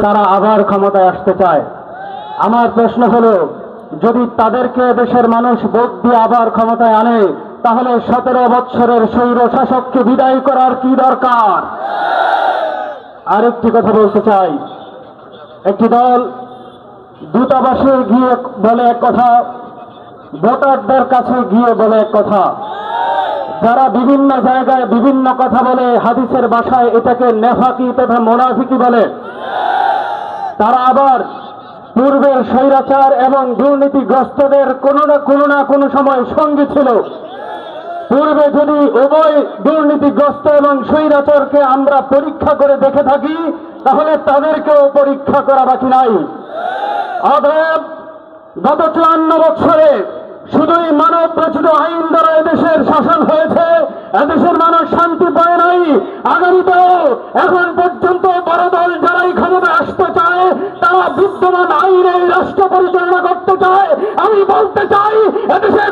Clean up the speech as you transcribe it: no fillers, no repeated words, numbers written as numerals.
তারা আবার ক্ষমতায় আসতে চায়। আমার প্রশ্ন হলো, যদি তাদেরকে দেশের মানুষ ভোট দিয়ে আবার ক্ষমতায় আনে, তাহলে 17 বৎসরের স্বৈর শাসককে বিদায় করার কি দরকার? আরেকটি কথা বলতে চাই, একটি দল দূতাবাসে গিয়ে বলে এক কথা, ভোটারদের কাছে গিয়ে বলে এক কথা। যারা বিভিন্ন জায়গায় বিভিন্ন কথা বলে, হাদিসের ভাষায় এটাকে নেফাকি তথা মুনাফিকি বলে, তারা আবার পূর্বের স্বৈরাচার এবং দুর্নীতিগ্রস্তদের কোনো না কোনো সময় সঙ্গী ছিল। পূর্বে যদি উভয় দুর্নীতিগ্রস্ত এবং স্বৈরাচারকে আমরা পরীক্ষা করে দেখে থাকি, তাহলে তাদেরকেও পরীক্ষা করা বাকি নাই। অতএব গত 54 বছরে শুধুই মানব রচিত আইন দ্বারা এদেশের শাসন হয়েছে, এদেশের মানুষ শান্তি পায় নাই। আগামীতেও এখন পর্যন্ত বড় দল যারাই ক্ষমতায় আসতে চায়, তারা বিদ্যমান আইনে রাষ্ট্র পরিচালনা করতে চায়। আমি বলতে চাই, এদেশে